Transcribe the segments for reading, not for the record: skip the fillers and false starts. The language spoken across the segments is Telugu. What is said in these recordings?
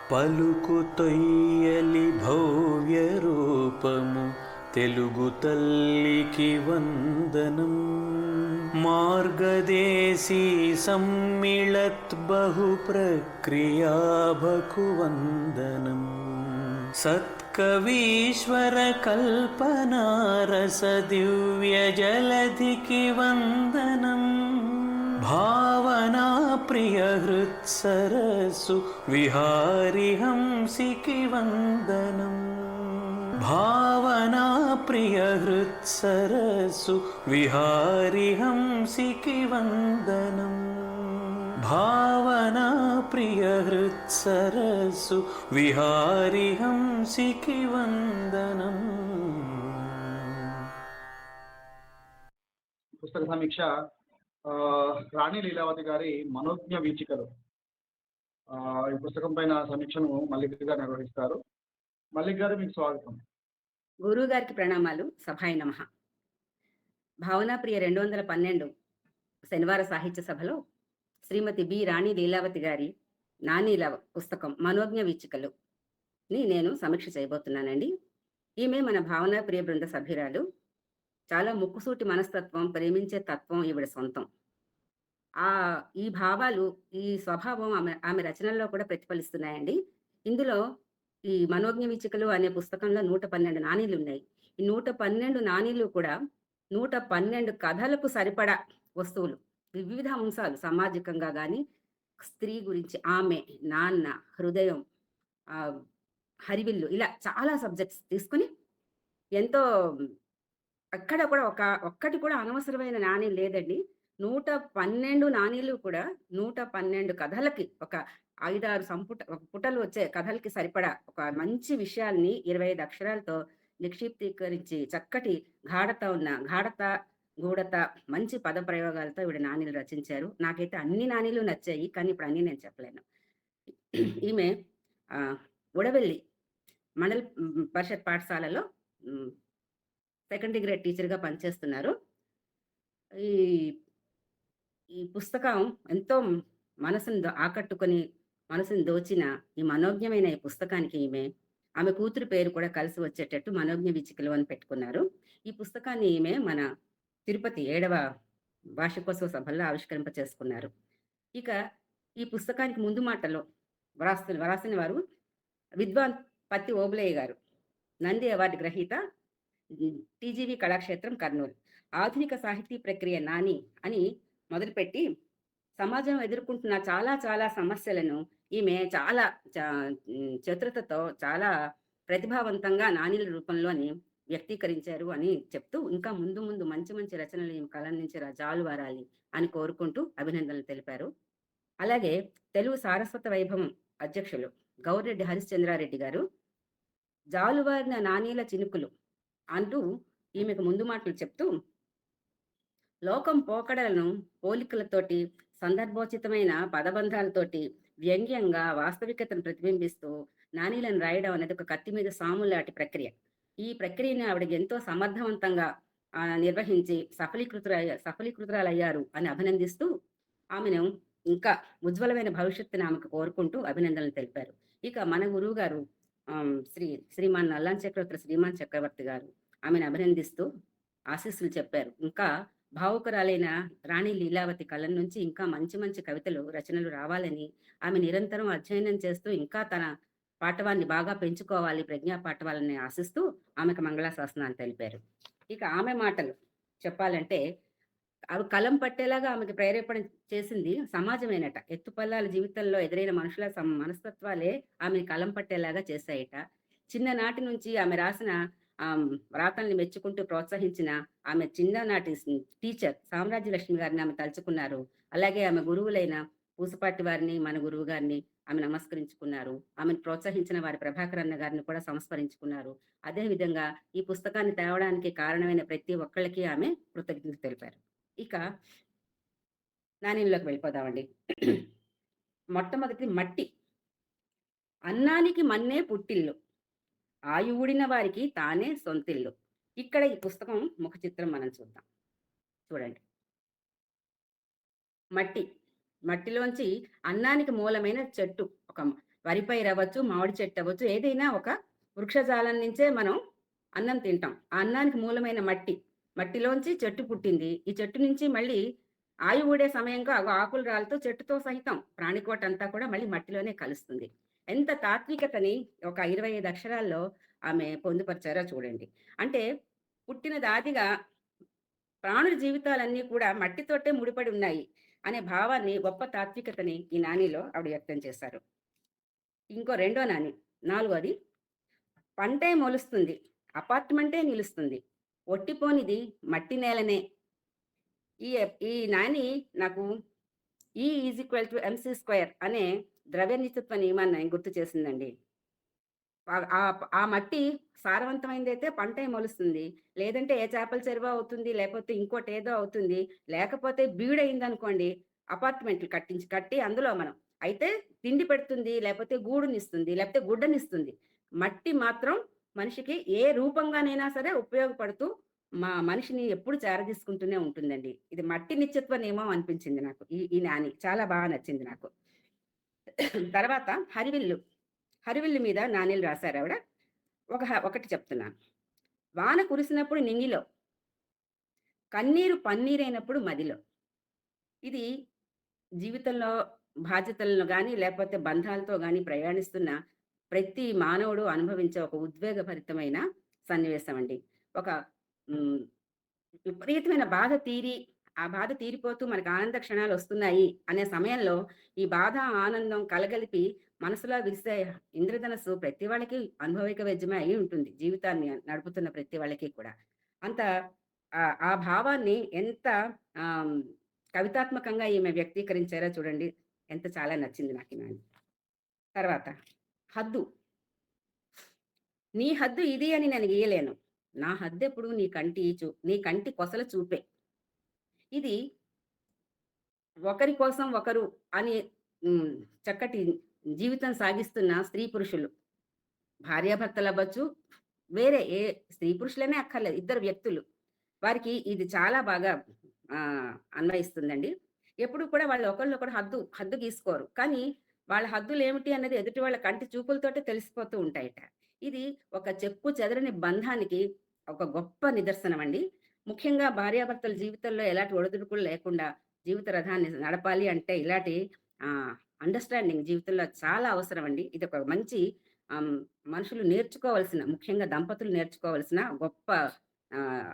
పలుకు తొయ్యలి భవ్య రూపము తెలుగు తల్లికి వందనం. మార్గదేశీ సమ్మిళత్ బహు ప్రక్రియాభకు వందనం. సత్కవీశ్వర కల్పనారస దివ్య జలధికి వందనం. భావనా ప్రియ హృత్సరస్సు విహారి హంసికి వందనం. భావనా ప్రియ హృత్సరస్సు విహారి హంసికి వందనం. భావనా ప్రియ హృత్సరస్సు విహారి హంసికి వందనం. పుస్తక సమీక్ష రాణి లీలావతి గారి మనోజ్ఞ వీచికలు. ఈ పుస్తకం పైన సమీక్షను మల్లిక్ గారు నిర్వహిస్తారు. మల్లిక్ గారు, మీకు స్వాగతం. గురువు గారికి ప్రణామాలు. సభాయ నమః. భావనా ప్రియ 212 శనివార సాహిత్య సభలో శ్రీమతి బి రాణి లీలావతి గారి నానీల పుస్తకం మనోజ్ఞ వీచికలు ని నేను సమీక్ష చేయబోతున్నానండి. ఈమె మన భావనా ప్రియ బృంద సభ్యురాలు. చాలా ముక్కుసూటి మనస్తత్వం, ప్రేమించే తత్వం ఈవిడ సొంతం. ఈ భావాలు, ఈ స్వభావం ఆమె రచనల్లో కూడా ప్రతిఫలిస్తున్నాయండి. ఇందులో ఈ మనోజ్ఞ వీచికలు అనే పుస్తకంలో 112 నాణీలు ఉన్నాయి. ఈ 112 నాణీలు కూడా 112 కథలకు సరిపడా వస్తువులు, వివిధ అంశాలు, సామాజికంగా కానీ, స్త్రీ గురించి, ఆమె, నాన్న, హృదయం, హరివిల్లు, ఇలా చాలా సబ్జెక్ట్స్ తీసుకుని ఎంతో, అక్కడ కూడా ఒక్కటి కూడా అనవసరమైన నాణీ లేదండి. 112 నాణీలు కూడా 112 కథలకి, ఒక 5-6 పుటలు వచ్చే కథలకి సరిపడా ఒక మంచి విషయాల్ని 25 అక్షరాలతో నిక్షిప్తీకరించి చక్కటి గాఢత, గూఢత, మంచి పద ప్రయోగాలతో ఈవిడ నాణీలు రచించారు. నాకైతే అన్ని నాణీలు నచ్చాయి, కానీ ఇప్పుడు అన్ని నేను చెప్పలేను. ఈమె ఉడవెల్లి మండల పరిషత్ పాఠశాలలో సెకండరీ గ్రేడ్ టీచర్గా పనిచేస్తున్నారు. ఈ పుస్తకం ఎంతో మనసును ఆకట్టుకొని, మనసును దోచిన ఈ మనోజ్ఞమైన ఈ పుస్తకానికి ఆమె కూతురు పేరు కూడా కలిసి వచ్చేటట్టు మనోజ్ఞ వీచికలు అని పెట్టుకున్నారు. ఈ పుస్తకాన్ని ఈమె మన తిరుపతి 7వ వార్షికోత్సవ సభల్లో ఆవిష్కరింప చేసుకున్నారు. ఇక ఈ పుస్తకానికి ముందు మాటలో వ్రాసిన వారు విద్వాన్ పత్తి ఓబులయ్య గారు, నంది అవార్డు గ్రహీత, టీజీవి కళాక్షేత్రం, కర్నూలు. ఆధునిక సాహితీ ప్రక్రియ నాని అని మొదలుపెట్టి సమాజం ఎదుర్కొంటున్న చాలా సమస్యలను ఈమె చాలా చతురతతో, చాలా ప్రతిభావంతంగా నాణీల రూపంలోని వ్యక్తీకరించారు అని చెప్తూ, ఇంకా ముందు మంచి రచనలు ఈమె కలం నుంచి జాలువారాలి అని కోరుకుంటూ అభినందనలు తెలిపారు. అలాగే తెలుగు సారస్వత వైభవం అధ్యక్షులు గౌరెడ్డి హరిశ్చంద్రారెడ్డి గారు జాలువారిన నాణీల చినుకులు అంటూ ఈమెకు ముందు మాటలు చెప్తూ, లోకం పోకడలను పోలికలతోటి, సందర్భోచితమైన పదబంధాలతోటి వ్యంగ్యంగా వాస్తవికతను ప్రతిబింబిస్తూ నాణీలను రాయడం అనేది ఒక కత్తి మీద సాము లాంటి ప్రక్రియ. ఈ ప్రక్రియను ఆవిడ ఎంతో సమర్థవంతంగా నిర్వహించి సఫలీకృతురాలయ్యారు అని అభినందిస్తూ, ఆమెను ఇంకా ఉజ్వలమైన భవిష్యత్తుని ఆమెకు కోరుకుంటూ అభినందనలు తెలిపారు. ఇక మన గురువు గారు శ్రీమాన్ నల్లాన్ చక్రవర్తి శ్రీమాన్ చక్రవర్తి గారు ఆమెను అభినందిస్తూ ఆశీస్సులు చెప్పారు. ఇంకా భావుకురాలైన రాణి లీలావతి కలం నుంచి ఇంకా మంచి కవితలు, రచనలు రావాలని, ఆమె నిరంతరం అధ్యయనం చేస్తూ ఇంకా తన పాఠవాన్ని బాగా పెంచుకోవాలి, ప్రజ్ఞా పాఠవాలని ఆశిస్తూ ఆమెకు మంగళాశాసనాలు తెలిపారు. ఇక ఆమె మాటలు చెప్పాలంటే, అవి కలం పట్టేలాగా ఆమెకి ప్రేరేపణ చేసింది సమాజమేనట. ఎత్తుపల్లాల జీవితంలో ఎదురైన మనుషుల మనస్తత్వాలే ఆమెను కలం పట్టేలాగా చేశాయట. చిన్ననాటి నుంచి ఆమె రాసిన వ్రాతల్ని మెచ్చుకుంటూ ప్రోత్సహించిన ఆమె చిన్ననాటి టీచర్ సామ్రాజ్యలక్ష్మి గారిని ఆమె తలుచుకున్నారు. అలాగే ఆమె గురువులైన పూసపాటి వారిని, మన గురువు గారిని ఆమె నమస్కరించుకున్నారు. ఆమెను ప్రోత్సహించిన వారి ప్రభాకర్ అన్న గారిని కూడా సంస్మరించుకున్నారు. అదేవిధంగా ఈ పుస్తకాన్ని తేవడానికి కారణమైన ప్రతి ఒక్కళ్ళకి ఆమె కృతజ్ఞతలు తెలిపారు. ఇక నాణ్యంలోకి వెళ్ళిపోదామండి. మొట్టమొదటి మట్టి. అన్నానికి మన్నే పుట్టిల్లు, ఆయువుడిన వారికి తానే సొంతిల్లు. ఇక్కడ ఈ పుస్తకం ముఖ చిత్రం మనం చూద్దాం. చూడండి. మట్టిలోంచి అన్నానికి మూలమైన చెట్టు, ఒక వరి పైరు అవ్వచ్చు, మామిడి చెట్టు అవ్వచ్చు, ఏదైనా ఒక వృక్షజాలం నుంచే మనం అన్నం తింటాం. ఆ అన్నానికి మూలమైన మట్టి. మట్టిలోంచి చెట్టు పుట్టింది. ఈ చెట్టు నుంచి మళ్ళీ ఆయువు ఊడే సమయంలో ఆకులు రాలుతూ చెట్టుతో సహితం ప్రాణికోట అంతా కూడా మళ్ళీ మట్టిలోనే కలుస్తుంది. ఎంత తాత్వికతని ఒక 25 అక్షరాల్లో ఆమె పొందుపరిచారో చూడండి. అంటే పుట్టినదాదిగా ప్రాణుల జీవితాలన్నీ కూడా మట్టితోటే ముడిపడి ఉన్నాయి అనే భావాన్ని, గొప్ప తాత్వికతని ఈ నానిలో ఆవిడ వ్యక్తం చేశారు. ఇంకో రెండో నాని, నాలుగోది, పంటే మొలుస్తుంది, అపార్ట్మెంటే నిలుస్తుంది, ఒట్టిపోనిది మట్టి నేలనే. ఈ ఈ నాని నాకు E=mc² అనే ద్రవ్య నిత్యత్వ నియమాన్ని గుర్తు చేసిందండి. ఆ మట్టి సారవంతమైనదైతే పంటే మొలుస్తుంది. లేదంటే ఏ చేపల చెరువో అవుతుంది, లేకపోతే ఇంకోటేదో అవుతుంది. లేకపోతే బీడయిందనుకోండి, అపార్ట్మెంట్లు కట్టి అందులో మనం అయితే తిండి పెడుతుంది, లేకపోతే గూడునిస్తుంది, లేకపోతే గుడ్డనిస్తుంది. మట్టి మాత్రం మనిషికి ఏ రూపంగానైనా సరే ఉపయోగపడుతూ మనిషిని ఎప్పుడు చేరదీసుకుంటూనే ఉంటుందండి. ఇది మట్టి నిత్యత్వ నియమం అనిపించింది నాకు. ఈ నాని చాలా బాగా నచ్చింది నాకు. తర్వాత హరివిల్లు. హరివిల్లు మీద నాణేలు రాశారావిడ. ఒకటి చెప్తున్నాను. వాన కురిసినప్పుడు నింగిలో, కన్నీరు పన్నీరైనప్పుడు మదిలో. ఇది జీవితంలో బాధ్యతలను గాని, లేకపోతే బంధాలతో గాని ప్రయాణిస్తున్న ప్రతి మానవుడు అనుభవించే ఒక ఉద్వేగభరితమైన సన్నివేశం అండి. ఒక హ్మ్, విపరీతమైన బాధ ఆ బాధ తీరిపోతూ మనకు ఆనంద క్షణాలు వస్తున్నాయి అనే సమయంలో ఈ బాధ, ఆనందం కలగలిపి మనసులో విరిసే ఇంద్రధనస్సు ప్రతి వాళ్ళకి అనుభవిక వైద్యమే అయి ఉంటుంది. జీవితాన్ని నడుపుతున్న ప్రతి వాళ్ళకి కూడా. అంత ఆ భావాన్ని ఎంత ఆహ్, కవితాత్మకంగా ఈమె వ్యక్తీకరించారో చూడండి. చాలా నచ్చింది నాకు ఈ నాని. తర్వాత హద్దు. నీ హద్దు ఇది అని నేను గీయలేను. నా హద్దెప్పుడు నీ కంటి కొసల చూపే. ఇది ఒకరి కోసం ఒకరు అని హ్మ్, చక్కటి జీవితం సాగిస్తున్న స్త్రీ పురుషులు, భార్యాభర్తలు అవ్వచ్చు, వేరే ఏ స్త్రీ పురుషులనే అక్కర్లేదు, ఇద్దరు వ్యక్తులు. వారికి ఇది చాలా బాగా అన్వయిస్తుందండి. ఎప్పుడు కూడా వాళ్ళు ఒకళ్ళనొకడు హద్దు గీసుకోరు. కానీ వాళ్ళ హద్దులేమిటి అన్నది ఎదుటి వాళ్ళ కంటి చూపులతోటే తెలిసిపోతూ ఉంటాయట. ఇది ఒక చెక్కు చెదరని బంధానికి ఒక గొప్ప నిదర్శనం అండి. ముఖ్యంగా భార్యాభర్తల జీవితంలో ఎలాంటి ఒడిదుడుకులు లేకుండా జీవిత రథాన్ని నడపాలి అంటే ఇలాంటి అండర్‌స్టాండింగ్ జీవితంలో చాలా అవసరం అండి. ఇదొక మంచి మనుషులు నేర్చుకోవాల్సిన, ముఖ్యంగా దంపతులు నేర్చుకోవాల్సిన గొప్ప ఆహ్,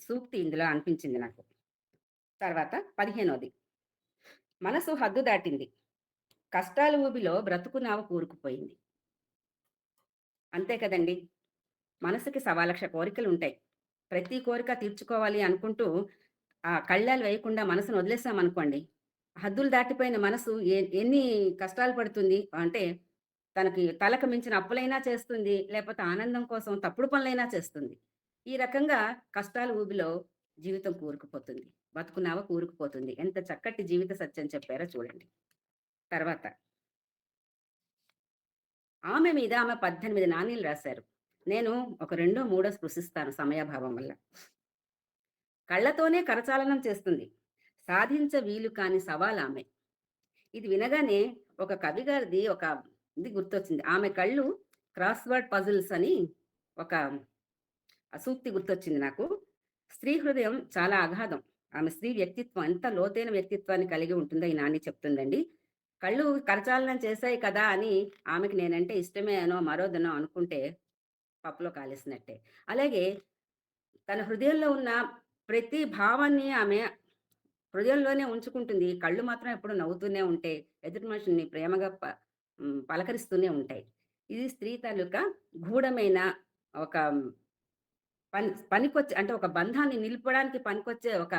సూక్తి ఇందులో అనిపించింది నాకు. తర్వాత 15వది, మనసు హద్దు దాటింది, కష్టాల ఊబిలో బ్రతుకు నావ కూరుకుపోయింది. అంతే కదండీ! మనసుకి 1,00,000 కోరికలుంటాయి. ప్రతి కోరిక తీర్చుకోవాలి అనుకుంటూ కళ్ళాలు వేయకుండా మనసును వదిలేసామనుకోండి, హద్దులు దాటిపోయిన మనసు ఎన్ని కష్టాలు పడుతుంది అంటే, తనకి తలకు మించిన అప్పులైనా చేస్తుంది, లేకపోతే ఆనందం కోసం తప్పుడు పనులైనా చేస్తుంది. ఈ రకంగా కష్టాల ఊబిలో జీవితం కూరుకుపోతుంది. బతుకునావ కూరుకుపోతుంది. ఎంత చక్కటి జీవిత సత్యం చెప్పారో చూడండి. తర్వాత ఆమె 18 నాణేలు రాశారు. నేను ఒక రెండో, మూడో స్పృశిస్తాను సమయాభావం వల్ల. కళ్ళతోనే కరచాలనం చేస్తుంది, సాధించ వీలు కాని సవాలామె. ఇది వినగానే ఒక కవి గారిది ఇది గుర్తొచ్చింది. ఆమె కళ్ళు క్రాస్‌వర్డ్ పజిల్స్ అని ఒక సూక్తి గుర్తొచ్చింది నాకు. స్త్రీ హృదయం చాలా అగాధం. ఆమె స్త్రీ వ్యక్తిత్వం ఎంత లోతైన వ్యక్తిత్వాన్ని కలిగి ఉంటుందో ఈ నాని చెప్తుందండి. కళ్ళు కరచాలనం చేశాయి కదా అని ఆమెకి నేనంటే ఇష్టమే అనో, మరోదనో అనుకుంటే పప్పులో కాలేసినట్టే. అలాగే తన హృదయంలో ఉన్న ప్రతి భావాన్ని ఆమె హృదయంలోనే ఉంచుకుంటుంది. కళ్ళు మాత్రం ఎప్పుడు నవ్వుతూనే ఉంటాయి. ఎదుటి మనిషిని ప్రేమగా పలకరిస్తూనే ఉంటాయి. ఇది స్త్రీ తాలూకా గూఢమైన ఒక పనికొచ్చే, అంటే ఒక బంధాన్ని నిలుపడానికి పనికొచ్చే ఒక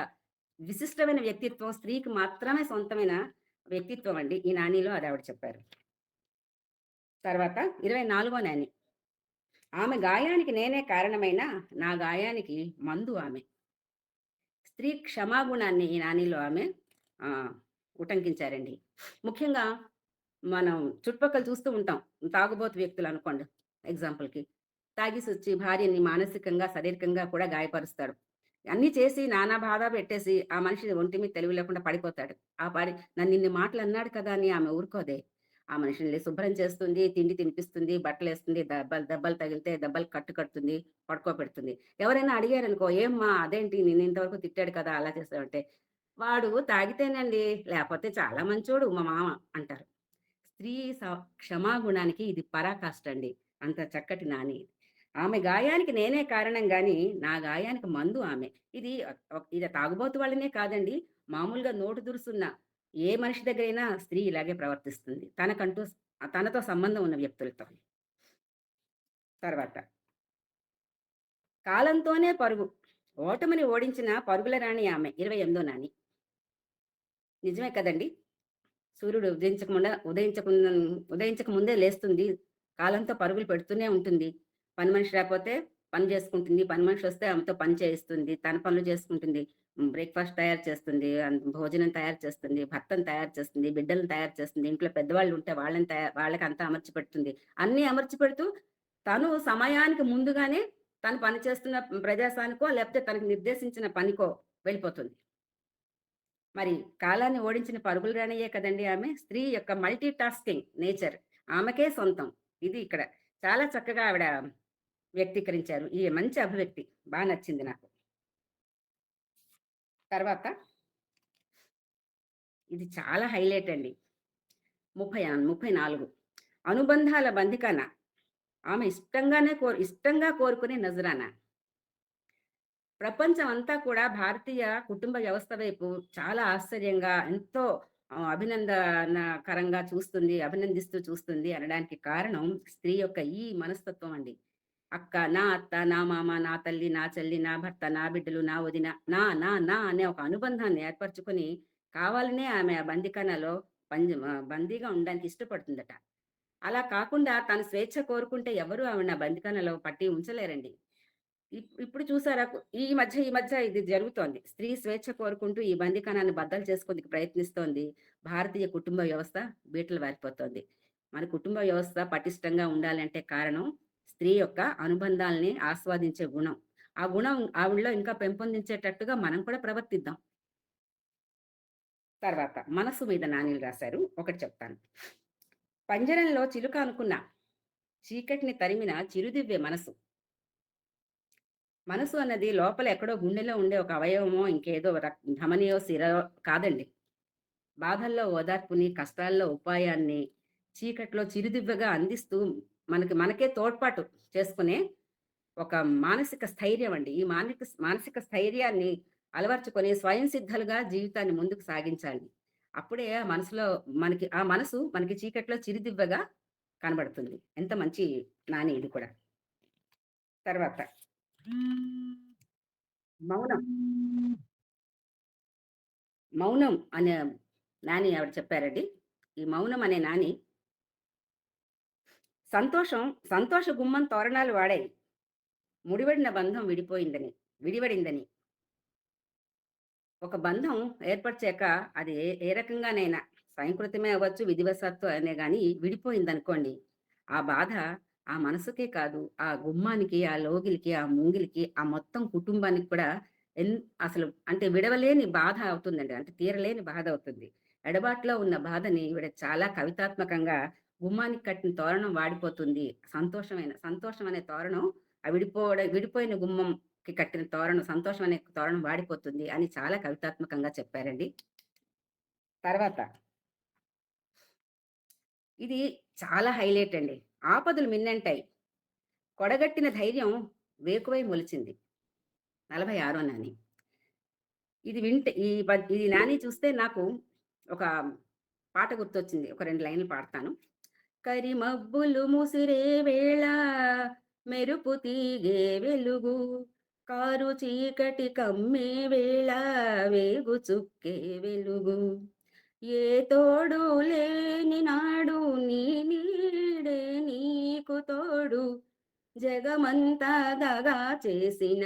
విశిష్టమైన వ్యక్తిత్వం, స్త్రీకి మాత్రమే సొంతమైన వ్యక్తిత్వం అండి. ఈ నానిలో అది ఆవిడ చెప్పారు. తర్వాత 24వ నాని. ఆమె గాయానికి నేనే కారణమైన నా గాయానికి మందు ఆమె. స్త్రీ క్షమాగుణాన్ని ఈ నానిలో ఆమె ఉటంకించారండి. ముఖ్యంగా మనం చుట్టుపక్కల చూస్తూ ఉంటాం. తాగుబోతు వ్యక్తులు అనుకోండి ఎగ్జాంపుల్‌కి. తాగేసొచ్చి భార్యని మానసికంగా, శారీరకంగా కూడా గాయపరుస్తాడు. అన్నీ చేసి నానా బాధ పెట్టేసి ఆ మనిషి ఒంటి మీద తెలివి లేకుండా పడిపోతాడు. నన్నిన్ని మాటలు అన్నాడు కదా అని ఆమె ఊరుకోదే. ఆ మనిషిని శుభ్రం చేస్తుంది, తిండి తినిపిస్తుంది, బట్టలేస్తుంది, దెబ్బలు దెబ్బలు తగిలితే దెబ్బలు కట్టుకడుతుంది, పడుకోబెడుతుంది. ఎవరైనా అడిగారనుకో, "ఏమ్మా అదేంటి నిన్ను ఇంతవరకు తిట్టాడు కదా! అలా చేసావంటే," "వాడు తాగితేనండి, లేపోతే చాలా మంచోడు మా మామ" అంటారు. స్త్రీ స క్షమాగుణానికి ఇది పరాకాష్ట అండి. అంత చక్కటి నాని. ఆమె గాయానికి నేనే కారణం గానీ, నా గాయానికి మందు ఆమె. ఇది ఇది తాగుబోతు వాళ్ళనే కాదండి. మామూలుగా నోటు దురుసున్న ఏ మనిషి దగ్గరైనా స్త్రీ ఇలాగే ప్రవర్తిస్తుంది. తనతో సంబంధం ఉన్న వ్యక్తులతో. తర్వాత కాలంతోనే పరుగు. ఓటమిని ఓడించిన పరుగుల రాణి ఆమె. 28వ నాని. నిజమే కదండీ! సూర్యుడు ఉదయించక ముందే లేస్తుంది. కాలంతో పరుగులు పెడుతూనే ఉంటుంది. పని మనిషి రాపోతే పని చేసుకుంటుంది. పని మనిషి వస్తే ఆమెతో పని చేయిస్తుంది. తన పనులు చేసుకుంటుంది. బ్రేక్‌ఫాస్ట్ తయారు చేస్తుంది. భోజనం తయారు చేస్తుంది. భర్తను తయారు చేస్తుంది. బిడ్డలను తయారు చేస్తుంది. ఇంట్లో పెద్దవాళ్ళు ఉంటే వాళ్ళకంతా అమర్చి పెడుతుంది. అన్నీ అమర్చి పెడుతూ తను సమయానికి ముందుగానే తను పని చేస్తున్న ప్రదేశానికో, లేకపోతే తనకు నిర్దేశించిన పనికో వెళ్ళిపోతుంది. మరి కాలాన్ని ఓడించిన పరుగుల రాణియే కదండీ ఆమె. స్త్రీ యొక్క మల్టీ టాస్కింగ్ నేచర్ ఆమెకే సొంతం. ఇది ఇక్కడ చాలా చక్కగా ఆవిడ వ్యక్తీకరించారు. ఈ మంచి అభివ్యక్తి నచ్చింది నాకు. తర్వాత ఇది చాలా హైలైట్ అండి. 34 అనుబంధాల బందికన. ఆమె ఇష్టంగా కోరుకునే నజరానా. ప్రపంచం అంతా కూడా భారతీయ కుటుంబ వ్యవస్థ వైపు చాలా ఆశ్చర్యంగా, ఎంతో అభినందనకరంగా చూస్తుంది, అభినందిస్తూ చూస్తుంది అనడానికి కారణం స్త్రీ యొక్క ఈ మనస్తత్వం అండి. అక్క, నా అత్త, నా మామ, నా తల్లి, నా చెల్లి, నా భర్త, నా బిడ్డలు, నా వదిన, నా అనే ఒక అనుబంధాన్ని ఏర్పరచుకొని కావాలనే ఆమె ఆ బందిఖానాలో బందీగా ఉండడానికి ఇష్టపడుతుందట. అలా కాకుండా తను స్వేచ్ఛ కోరుకుంటే ఎవరు ఆవిడ బందిఖానాలో పట్టి ఉంచలేరండి. ఇప్పుడు చూసారా ఈ మధ్య ఇది జరుగుతోంది. స్త్రీ స్వేచ్ఛ కోరుకుంటూ ఈ బందిఖానాన్ని బద్దలు చేసుకుందుకు ప్రయత్నిస్తోంది. భారతీయ కుటుంబ వ్యవస్థ బీటలు వారిపోతోంది. మన కుటుంబ వ్యవస్థ పటిష్టంగా ఉండాలంటే కారణం స్త్రీ యొక్క అనుబంధాల్ని ఆస్వాదించే గుణం. ఆ గుణం ఆవిడలో ఇంకా పెంపొందించేటట్టుగా మనం కూడా ప్రవర్తిద్దాం. తర్వాత మనసు మీద నానీలు రాశారు. ఒకటి చెప్తాను. పంజరంలో చిలుక అనుకున్న చీకటిని తరిమిన చిరుదివ్య మనసు. మనసు అన్నది లోపల ఎక్కడో గుండెలో ఉండే ఒక అవయవమో, ఇంకేదో ధమనియో, సిరో కాదండి. బాధల్లో ఓదార్పుని, కష్టాల్లో ఉపాయాన్ని, చీకట్లో చిరుదివ్వగా అందిస్తూ మనకే తోడ్పాటు చేసుకునే ఒక మానసిక స్థైర్యం అండి. ఈ మానసిక స్థైర్యాన్ని అలవర్చుకొని స్వయం సిద్ధలుగా జీవితాన్ని ముందుకు సాగించాలి. అప్పుడే ఆ మనసు మనకి చీకట్లో చిరుదివ్వగా కనబడుతుంది. ఎంత మంచి నాని ఇది కూడా. తర్వాత మౌనం. మౌనం అనే నాని ఆవిడ చెప్పారండి. ఈ మౌనం అనే నాని సంతోష గుమ్మం తోరణాలు వాడాయి. ముడివడిన బంధం విడివడిందని. ఒక బంధం ఏర్పరిచాక అది ఏ రకంగానైనా స్వయంకృతమే అవ్వచ్చు, విధివశాత్తు అనే గాని విడిపోయిందనుకోండి. ఆ బాధ ఆ మనసుకే కాదు, ఆ గుమ్మానికి, ఆ లోగిలికి, ఆ ముంగిలికి, ఆ మొత్తం కుటుంబానికి కూడా అసలు అంటే విడవలేని బాధ అవుతుందండి. అంటే తీరలేని బాధ అవుతుంది. ఎడబాటులో ఉన్న బాధని ఈవిడ చాలా కవితాత్మకంగా గుమ్మానికి కట్టిన తోరణం వాడిపోతుంది. సంతోషం అనే తోరణం విడిపోయిన గుమ్మంకి కట్టిన తోరణం, సంతోషం అనే తోరణం వాడిపోతుంది అని చాలా కవితాత్మకంగా చెప్పారండి. తర్వాత ఇది చాలా హైలైట్ అండి. ఆపదలు మిన్నంటాయి. కొడగట్టిన ధైర్యం వేకువై మొలిచింది. 46వ నాని. ఇది వింటే ఇది నాని చూస్తే నాకు ఒక పాట గుర్తొచ్చింది. ఒక 2 లైన్లు పాడతాను. కరిమబ్బులు ముసిరే వేళ మెరుపు తీగే వెలుగు, కారు చీకటి కమ్మే వేళ వేగు చుక్కే వెలుగు, ఏ తోడు లేని నాడు నీ నీడే నీకు తోడు, జగమంతా దగా చేసిన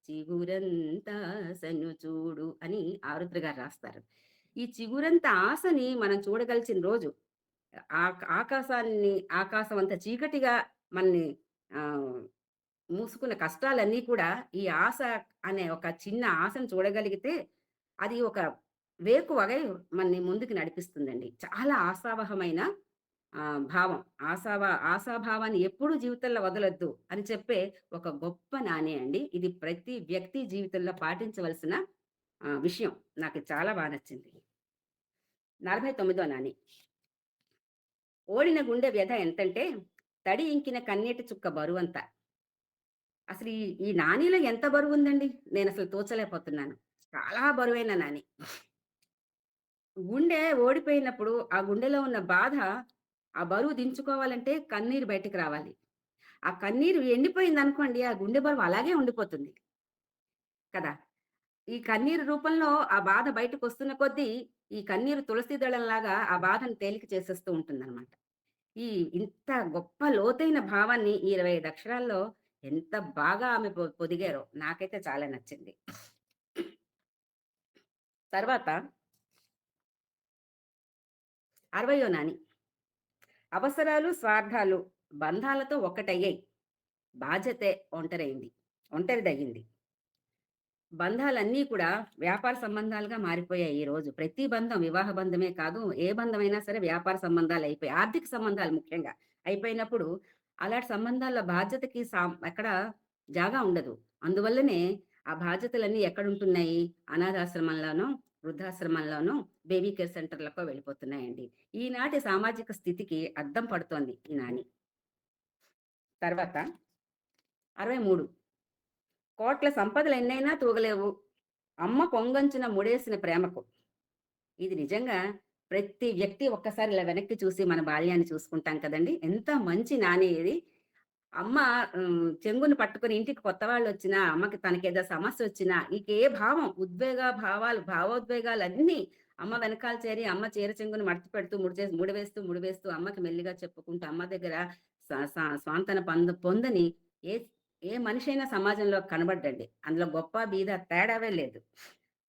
చిగురంత ఆశను చూడు అని ఆరుద్ర గారు రాస్తారు. ఈ చిగురంత ఆశని మనం చూడగలిసిన రోజు, ఆకాశం అంత చీకటిగా మనని మూసుకున్న కష్టాలన్నీ కూడా ఈ ఆశ అనే ఒక చిన్న ఆశను చూడగలిగితే అది ఒక వేకువగై మనని ముందుకు నడిపిస్తుందండి. చాలా ఆశావహమైన భావం. ఆశాభావాన్ని ఎప్పుడూ జీవితంలో వదలొద్దు అని చెప్పే ఒక గొప్ప నాని అండి. ఇది ప్రతి వ్యక్తి జీవితంలో పాటించవలసిన విషయం. నాకు చాలా నచ్చింది. 49వ నాని. ఓడిన గుండె వ్యధ ఎంతంటే, తడి ఇంకిన కన్నీటి చుక్క బరువంత. అసలు ఈ నానీలో ఎంత బరువుందండి? నేనసలు తూచలేకపోతున్నాను. చాలా బరువైన నాని. గుండె ఓడిపోయినప్పుడు ఆ గుండెలో ఉన్న బాధ, ఆ బరువు దించుకోవాలంటే కన్నీరు బయటికి రావాలి. ఆ కన్నీరు ఎండిపోయిందనుకోండి, ఆ గుండె బరువు అలాగే ఉండిపోతుంది కదా! ఈ కన్నీరు రూపంలో ఆ బాధ బయటకొస్తున్న కొద్దీ, ఈ కన్నీరు తులసి దళంలాగా ఆ బాధను తేలిక చేసేస్తూ ఉంటుందనమాట. ఈ ఇంత గొప్ప లోతైన భావాన్ని ఈ 25 అక్షరాల్లో ఎంత బాగా ఆమె పొదిగారో నాకైతే చాలా నచ్చింది. తర్వాత 60వ నాని. అవసరాలు, స్వార్థాలు బంధాలతో ఒక్కటయ్యాయి. బాధ్యతే ఒంటరిదయింది. బంధాలన్నీ కూడా వ్యాపార సంబంధాలుగా మారిపోయాయి ఈరోజు. ప్రతి బంధం వివాహ బంధమే కాదు, ఏ బంధమైనా సరే వ్యాపార సంబంధాలయిపోయాయి. ఆర్థిక సంబంధాలు ముఖ్యంగా అయిపోయినప్పుడు, అలాంటి సంబంధాల్లో బాధ్యతకి ఎక్కడ జాగా ఉండదు. అందువల్లనే ఆ బాధ్యతలన్నీ ఎక్కడుంటున్నాయి? అనాథాశ్రమంలోనో, వృద్ధాశ్రమంలోనో, బేబీ కేర్ సెంటర్‌లకో వెళ్ళిపోతున్నాయండి. ఈనాటి సామాజిక స్థితికి అద్దం పడుతోంది ఈ నాని. తర్వాత 63. కోట్ల సంపదలెన్నైనా తూగలేవు. అమ్మ కొంగంచున ముడేసిన ప్రేమకు. ఇది నిజంగా ప్రతి వ్యక్తి ఒక్కసారి ఇలా వెనక్కి చూసి మన బాల్యాన్ని చూసుకుంటాం కదండీ! ఎంత మంచి నాని ఇది. అమ్మ చెంగుని పట్టుకొని ఇంటికి కొత్త వాళ్ళొచ్చినా, అమ్మకి తనకేదో సమస్యొచ్చినా, ఏ భావం, భావోద్వేగాలన్నీ అమ్మ వెనకాల చేరి, అమ్మ చీర చెంగుని మడత పెడుతూ, ముడివేస్తూ అమ్మకి మెల్లిగా చెప్పుకుంటూ, అమ్మ దగ్గర స స స్వాంతన పొందని ఏ ఏ మనిషైనా సమాజంలో కనబడ్డండి. అందులో గొప్ప, బీద తేడావే లేదు.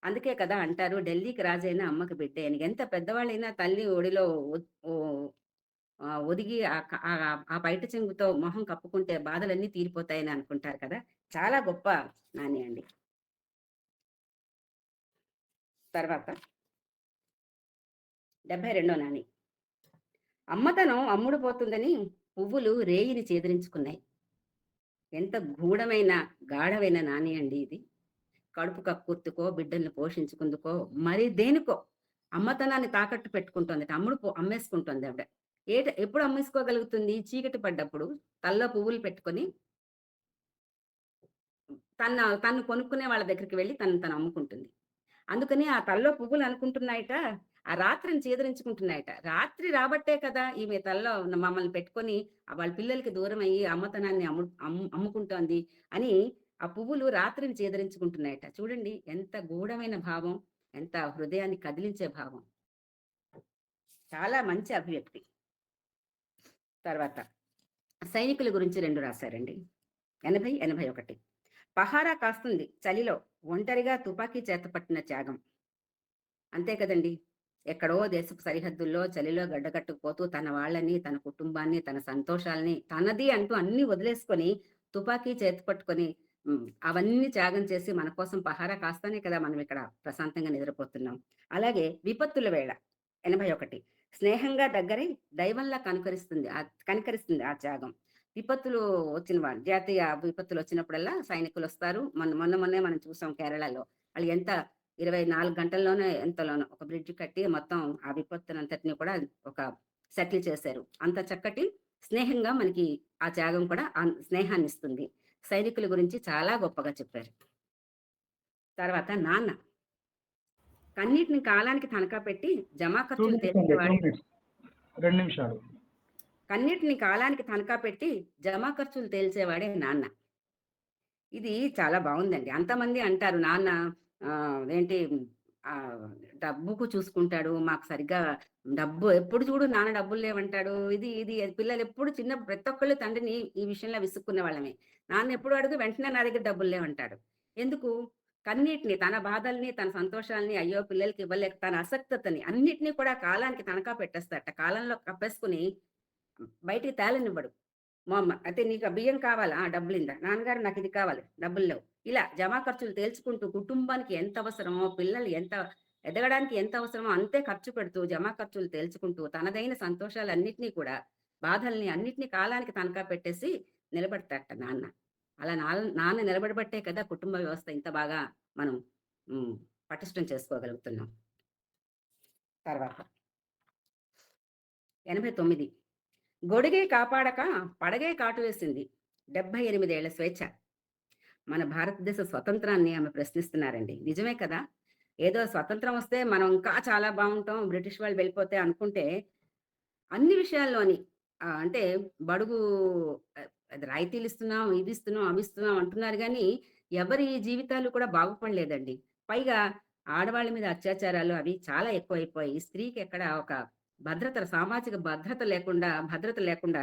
అందుకే కదా అంటారు, ఢిల్లీకి రాజైన అమ్మకి బిడ్డే అని. ఎంత పెద్దవాళ్ళైనా తల్లి ఒడిలో ఒదిగి ఆ పైట చెంగుతో మొహం కప్పుకుంటే బాధలన్నీ తీరిపోతాయని అనుకుంటారు కదా! చాలా గొప్ప నాని అండి. తర్వాత 72వ నాని. అమ్మతనం అమ్ముడు పోతుందని పువ్వులు రేయిని చేదరించుకున్నాయి. ఎంత గాఢమైన నాని అండి ఇది. కడుపు కక్కుర్తుకో, బిడ్డల్ని పోషించుకుందుకో, మరి దేనికో అమ్మతనాన్ని తాకట్టు పెట్టుకుంటోందట. అమ్మేసుకుంటోంది ఆవిడ. ఎప్పుడు అమ్మేసుకోగలుగుతుంది? చీకటి పడ్డప్పుడు తలలో పువ్వులు పెట్టుకొని తన్ను కొనుక్కునే వాళ్ళ దగ్గరికి వెళ్లి తను అమ్ముకుంటుంది. అందుకని ఆ తలలో పువ్వులు అనుకుంటున్నాయట, ఆ రాత్రిని చేదరించుకుంటున్నాయట. రాత్రి రాబట్టే కదా ఈమె తలలో మమ్మల్ని పెట్టుకొని వాళ్ళ పిల్లలకి దూరమయ్యి అమ్మతనాన్ని అమ్ముకుంటోంది అని ఆ పువ్వులు రాత్రిని చేదరించుకుంటున్నాయట. చూడండి ఎంత గూఢమైన భావం, ఎంత హృదయాన్ని కదిలించే భావం. చాలా మంచి అభివ్యక్తి. తర్వాత సైనికుల గురించి 2 రాశారండి. 80, 81. పహారా కాస్తుంది చలిలో ఒంటరిగా తుపాకీ చేతపట్టిన త్యాగం. అంతే కదండి! ఎక్కడో దేశపు సరిహద్దుల్లో చలిలో గడ్డకట్టుకుపోతూ తన వాళ్ళని, తన కుటుంబాన్ని, తన సంతోషాల్ని, తనది అంటూ అన్నీ వదిలేసుకొని తుపాకీ చేతి పట్టుకొని అవన్నీ త్యాగం చేసి మన కోసం పహారా కాస్తానే కదా మనం ఇక్కడ ప్రశాంతంగా నిద్రపోతున్నాం. అలాగే విపత్తుల వేళ 81. స్నేహంగా దగ్గరై దైవంలా కనికరిస్తుంది ఆ త్యాగం. విపత్తులు జాతీయ విపత్తులు వచ్చినప్పుడల్లా సైనికులు వస్తారు. మొన్నే మనం చూసాం కేరళలో. వాళ్ళు ఎంత 24 గంటల్లోనే ఎంతలోనో ఒక బ్రిడ్జ్ కట్టి మొత్తం ఆ విపత్తునంతటిని కూడా ఒక సెటిల్ చేశారు. అంత చక్కటి స్నేహంగా మనకి ఆ త్యాగం కూడా స్నేహాన్ని ఇస్తుంది. సైనికుల గురించి చాలా గొప్పగా చెప్పారు. తర్వాత నాన్న. కన్నీటిని కాలానికి తనఖా పెట్టి జమా ఖర్చులు తెచ్చేవాడే. 2 నిమిషాలు. కన్నీటిని కాలానికి తనఖా పెట్టి జమా ఖర్చులు తేల్చేవాడే నాన్న. ఇది చాలా బావుందండి. అంతమంది అంటారు నాన్న ఏంటి డబ్బుకు చూసుకుంటాడు. మాకు సరిగ్గా డబ్బు ఎప్పుడు చూడు నాన్న డబ్బులు లేవంటాడు. ఇది పిల్లలు ఎప్పుడు ప్రతి ఒక్కళ్ళు తండ్రిని ఈ విషయంలో విసుక్కునే వాళ్ళమే. నాన్న ఎప్పుడు అడుగు వెంటనే నా దగ్గర డబ్బులు లేవంటాడు. ఎందుకు? కన్నీటిని, తన బాధల్ని, తన సంతోషాల్ని, అయ్యో పిల్లలకి ఇవ్వలేక తన అసక్తతని అన్నిటిని కూడా కాలానికి తనఖా పెట్టేస్తాడట. కాలంలో కప్పేసుకొని బయటికి తేలనివ్వడు. మా అమ్మ అయితే నీకు బియ్యం కావాలా? డబ్బులిందా? నాన్నగారు నాకు ఇది కావాలి, డబ్బులు లేవు. ఇలా జమా ఖర్చులు తేల్చుకుంటూ కుటుంబానికి ఎంత అవసరమో, పిల్లలు ఎంత ఎదగడానికి ఎంత అవసరమో అంతే ఖర్చు పెడుతూ, జమా ఖర్చులు తేల్చుకుంటూ, తనదైన సంతోషాలన్నిటినీ కూడా, బాధల్ని అన్నిటిని కాలానికి తనఖా పెట్టేసి నిలబడతాడట నాన్న. అలా నాన్న నిలబడబట్టే కదా కుటుంబ వ్యవస్థ ఇంత బాగా మనం హ్మ్. పటిష్టం చేసుకోగలుగుతున్నాం. తర్వాత 89 గొడుగే కాపాడక పడగే కాటు వేసింది. 78 ఏళ్ల స్వేచ్ఛ. మన భారతదేశ స్వతంత్రాన్ని ఆమె ప్రశ్నిస్తున్నారండి. నిజమే కదా! ఏదో స్వతంత్రం వస్తే మనం ఇంకా చాలా బావుంటాం, బ్రిటిష్ వాళ్ళు వెళ్ళిపోతే అనుకుంటే, అన్ని విషయాల్లోని అంటే బడుగు అది రాయితీలిస్తున్నాం, ఇదిస్తున్నాం, అవిస్తున్నాం అంటున్నారు గానీ, ఎవరి జీవితాలు కూడా బాగుపడలేదండి. పైగా ఆడవాళ్ళ మీద అత్యాచారాలు అవి చాలా ఎక్కువైపోయి, స్త్రీకి ఎక్కడ ఒక సామాజిక భద్రత లేకుండా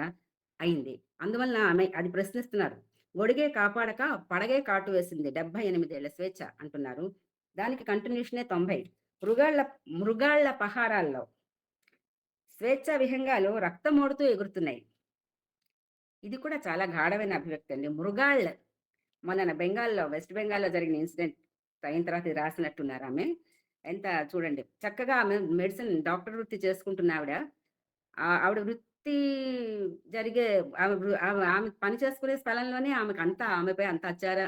అయింది. అందువలన ఆమె అది ప్రశ్నిస్తున్నారు. "గొడిగే కాపాడక పడగే కాటు వేసింది 78 ఏళ్ల స్వేచ్ఛ" అంటున్నారు. దానికి కంటిన్యూషనే 90. మృగాళ్ళ మృగాళ్ళ పహారాల్లో స్వేచ్ఛా విహంగాలు రక్తమోడుతూ ఎగురుతున్నాయి. ఇది కూడా చాలా గాఢమైన అభివ్యక్తి అండి. మృగాళ్ళు మొన్న వెస్ట్ బెంగాల్‌లో జరిగిన ఇన్సిడెంట్ అయిన తర్వాత ఇది రాసినట్టున్నారు ఆమె. ఎంత చూడండి చక్కగా ఆమె డాక్టర్ వృత్తి చేసుకుంటున్న ఆవిడ. ఆవిడ వృత్తి జరిగే ఆమె పని చేసుకునే స్థలంలోనే ఆమెపై అంత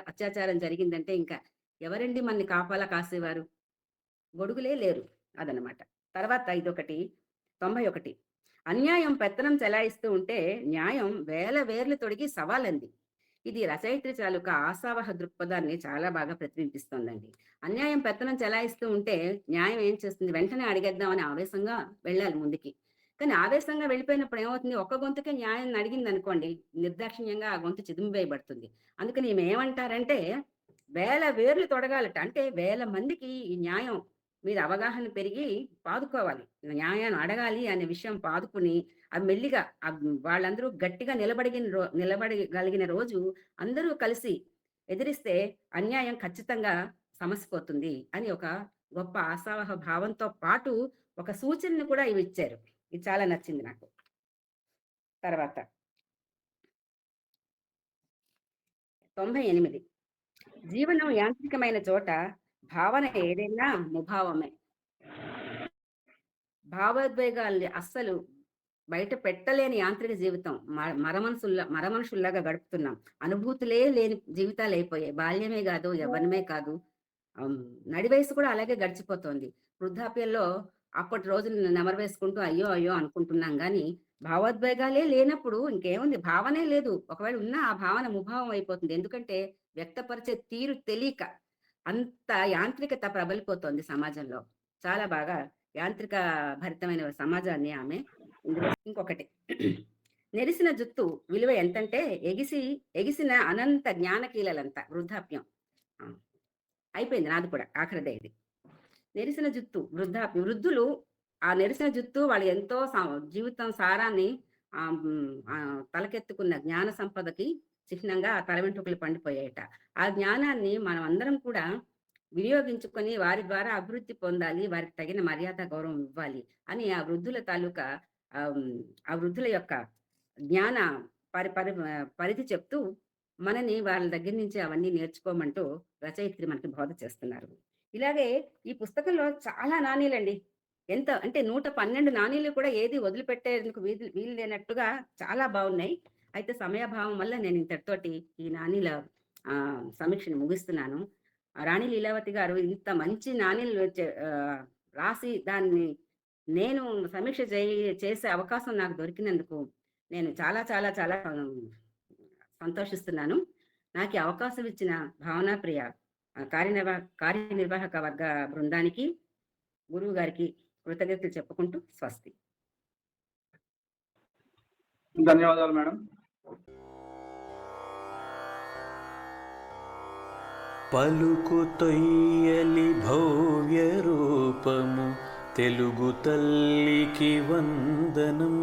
అత్యాచారం జరిగిందంటే ఇంకా ఎవరండి మనని కాసేవారు? గొడుగులే లేరు. అదనమాట. తర్వాత ఇదొకటి 91 అన్యాయం పెత్తనం చెలాయిస్తూ ఉంటే న్యాయం వేల వేర్లు తొడిగి సవాలంది. ఇది రచయిత్రి తాలూకా ఆశావహ దృక్పథాన్ని చాలా బాగా ప్రతిబింబిస్తోందండి. అన్యాయం పెత్తనం చెలాయిస్తూ ఉంటే న్యాయం ఏం చేస్తుంది? వెంటనే అడిగేద్దామని ఆవేశంగా వెళ్ళాలి ముందుకి. కానీ ఆవేశంగా వెళ్ళిపోయినప్పుడు ఏమవుతుంది? ఒక్క గొంతుకే న్యాయాన్ని అడిగిందనుకోండి, నిర్దాక్షిణ్యంగా ఆ గొంతు చిదిమివేయబడుతుంది. అందుకని ఈమె ఏమంటారంటే, వేల వేర్లు తొడగాలట. అంటే వేల మందికి ఈ న్యాయం మీద అవగాహన పెరిగి పాదుకోవాలి. న్యాయాన్ని అడగాలి అనే విషయం పాదుకుని, అది మెల్లిగా వాళ్ళందరూ గట్టిగా నిలబడగలిగిన రోజు అందరూ కలిసి ఎదిరిస్తే అన్యాయం ఖచ్చితంగా సమసిపోతుంది అని ఒక గొప్ప ఆశావహ భావంతో పాటు ఒక సూచనను కూడా ఇవి ఇచ్చారు. ఇది చాలా నచ్చింది నాకు. తర్వాత 98 జీవనం యాంత్రికమైన చోట భావన ఏదైనా ముభావమే. భావోద్వేగాల్ని అస్సలు బయట పెట్టలేని యాంత్రిక జీవితం. మరమనుషుల్లాగా గడుపుతున్నాం. అనుభూతులే లేని జీవితాలు అయిపోయాయి. బాల్యమే కాదు, యవ్వనమే కాదు, నడి వయసు కూడా అలాగే గడిచిపోతోంది. వృద్ధాప్యంలో అప్పటి రోజులు నెమరు వేసుకుంటూ అయ్యో అయ్యో అనుకుంటున్నాం గానీ, భావోద్వేగాలే లేనప్పుడు ఇంకేముంది? భావనే లేదు. ఒకవేళ ఉన్నా ఆ భావన ముభావం అయిపోతుంది. ఎందుకంటే వ్యక్తపరిచే తీరు తెలియక అంత యాంత్రికత ప్రబలిపోతోంది సమాజంలో. చాలా బాగా యాంత్రిక భరితమైన సమాజాన్ని ఆమె ఇంకొకటి నెరిసిన జుత్తు విలువ ఎంతంటే ఎగిసిన అనంత జ్ఞానకీలలంత వృద్ధాప్యం. అయిపోయింది నాది కూడా ఆఖరిదే ఇది. నెరిసిన జుత్తు వృద్ధులు ఆ నెరిసిన జుత్తు వాళ్ళు ఎంతో జీవితం సారాన్ని తలకెత్తుకున్న జ్ఞాన సంపదకి చిహ్నంగా ఆ తల వెంట్రుకలు పండిపోయాయట. ఆ జ్ఞానాన్ని మనం అందరం కూడా వినియోగించుకొని వారి ద్వారా అభివృద్ధి పొందాలి, వారికి తగిన మర్యాద గౌరవం ఇవ్వాలి అని ఆ వృద్ధుల తాలూకా ఆ వృద్ధుల యొక్క జ్ఞాన పరిధి చెప్తూ మనని వాళ్ళ దగ్గర నుంచి అవన్నీ నేర్చుకోమంటూ రచయిత్రి మనకి బోధ చేస్తున్నారు. ఇలాగే ఈ పుస్తకంలో చాలా నాణీలండి. ఎంత అంటే 112 నాణీలు కూడా ఏది వదిలిపెట్టేందుకు వీలు లేనట్టుగా చాలా బాగున్నాయి. అయితే సమయాభావం వల్ల నేను ఇంతటితోటి ఈ నాణీల సమీక్షను ముగిస్తున్నాను. రాణి లీలావతి గారు ఇంత మంచి నాణీలు రాసి దాన్ని నేను సమీక్ష చేసే అవకాశం నాకు దొరికినందుకు నేను చాలా చాలా చాలా సంతోషిస్తున్నాను. నాకు అవకాశం ఇచ్చిన భావనాప్రియ కార్యనిర్వాహక వర్గ బృందానికి, గురువు గారికి కృతజ్ఞతలు చెప్పుకుంటూ స్వస్తి. ధన్యవాదాలు మేడం. పలుకు తొయ్యలి భవ్య రూపము తెలుగు తల్లికి వందనం.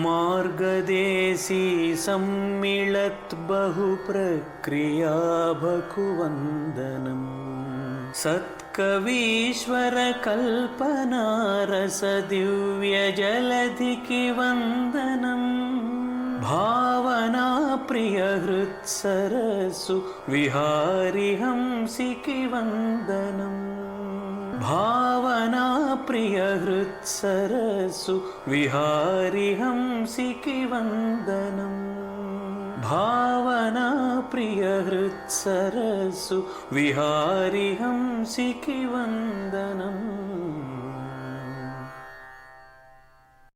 మార్గదేశీ సమ్మిళత్ బహు ప్రక్రియా భకు వందనం. సత్కవీశ్వర కల్పనారస దివ్య జలధికి వందనం. భావనా ప్రియ హృత్సరసు విహారి హంసికి వందనం. భావనా ప్రియ హృత్సరస్సు విహారి హంసికి వందనం. భావనా ప్రియ హృత్సరస్సు విహారి హంసికి వందనం.